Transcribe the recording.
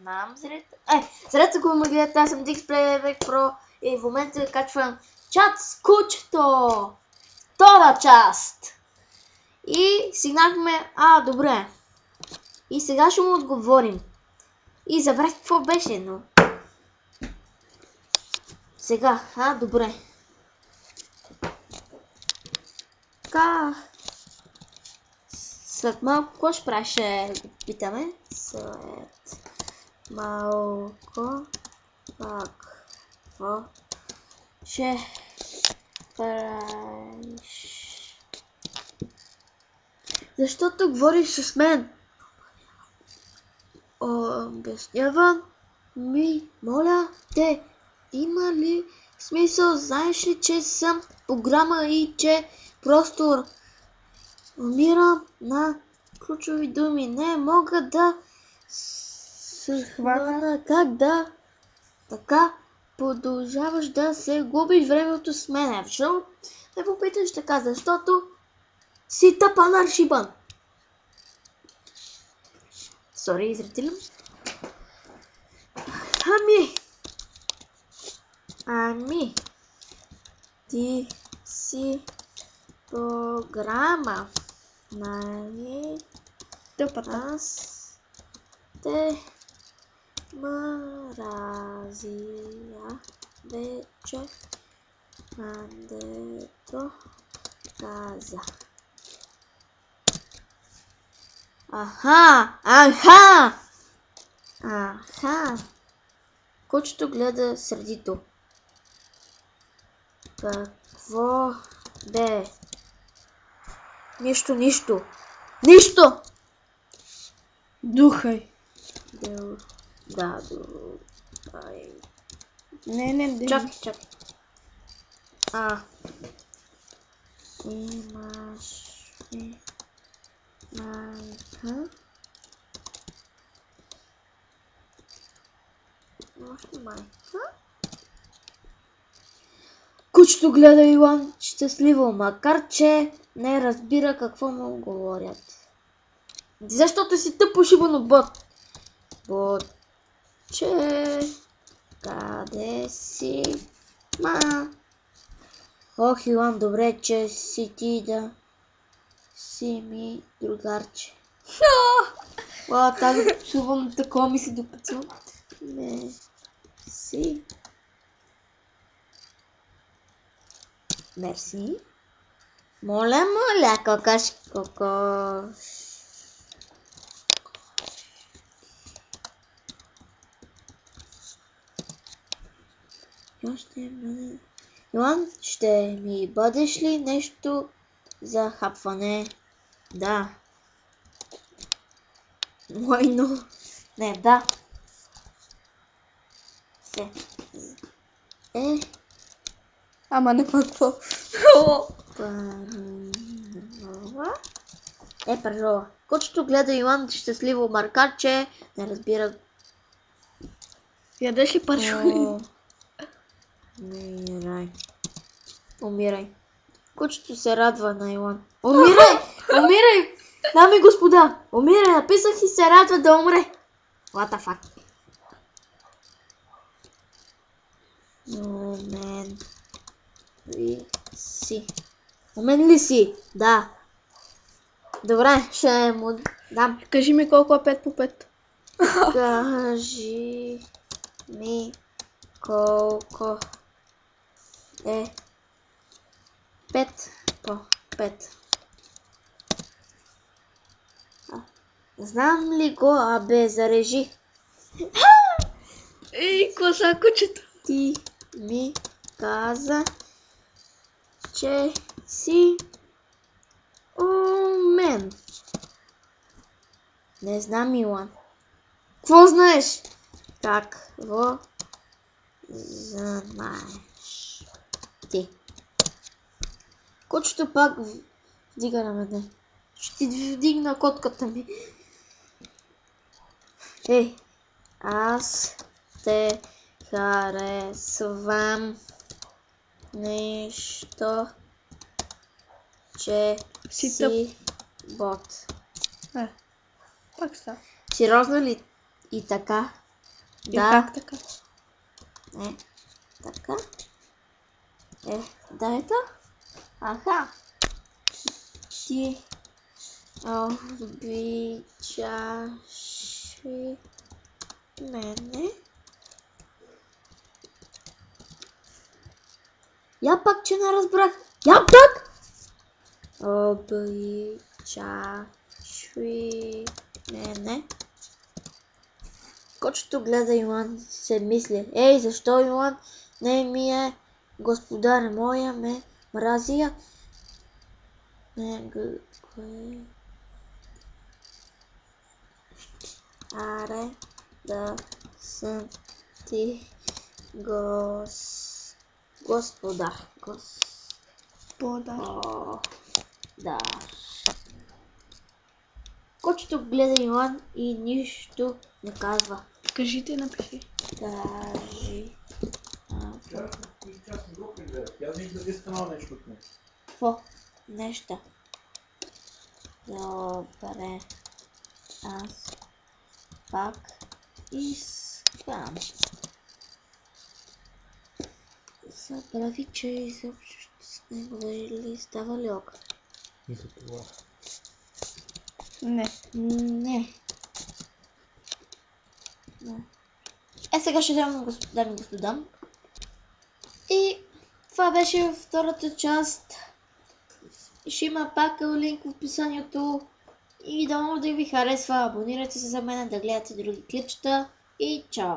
знам зрете го ме гледате, аз съм Dixplayback Pro и в момента качвам чат с кучето. Втора част. И стигнахме, добре. И сега ще му отговорим. И забрах какво беше, но... Сега, добре. Така... След малко, какво ще правиш, ще го питаме? След малко, какво ще правиш? Защото говориш с мен? Обяснявам ми, моля те, има ли смисъл? Знаеш ли, че съм програма и че просто умирам на ключови думи. Не мога да се хвана как да така продължаваш да се губиш времето с мене. Защо? Не попиташ така, защото си тъпан аршибан. Сори, зрители. Ами, ти си програма, нали? Аз те мразя вече, дето каза. Аха! Кучето гледа сърдито. Какво бе? Нищо! Духай. Да, духай. Не. Чакай. Имаш ли майка? Кучето гледа Иван щастливо, макар че не разбира какво му говорят. Защото си тъпо шибано бот. Ботче, къде си? Ох, Иван, добре, че си ти да си ми другарче. Тази чувам такова ми се допъцвам. Не си. Мерси. Моля, кокош. Иван, ще ми бъдеш ли нещо за хапване? Да. Мойно. Не, да. Се. Ама не какво. Пържола. Кучето гледа Иван щастливо, макар че не разбира. Ядеш ли пържоли? Умирай. Кучето се радва на Иван. Умирай! Дами и господа, умирай, написах и се радва да умре. What the fuck? Умен ли си? Да. Добре, ще му дам. Кажи ми колко е 5 по 5. Кажи ми колко е 5 по 5. Знам ли го, зарежи. Ей, коса кучето. Ти ми каза, че си умен. Не знам, Иван. Какво знаеш? Какво знаеш ти? Кучето пак вдига рамене. Ще ти вдигна котката ми. Аз те харесвам. Нещо, че си бот. Пак става. Сериозно ли? И така? И как така? Така. Ето. Аха. Ти обичаш мене. Я пак, че не разбрах. Я пак! Обичаш мене. Кочето гледа Йоан, се мисли. Ей, защо Йоан не ми е господар моя, ме мразия? Аре да съм ти господар. Да. Кочето гледа Йоан и нищо не казва. Кажи, напиши. Кажи. Я не искам нещо от него. Какво? Нещо. Добре. Аз пак искам. Забрави, че изобщо с него ли става ли ок? И за това. Не. Не. Сега ще дам дами и господа. И това беше втората част. Ще има пак линк в описанието. И да ви харесва. Абонирайте се за мен, да гледате други клипчета. И чао!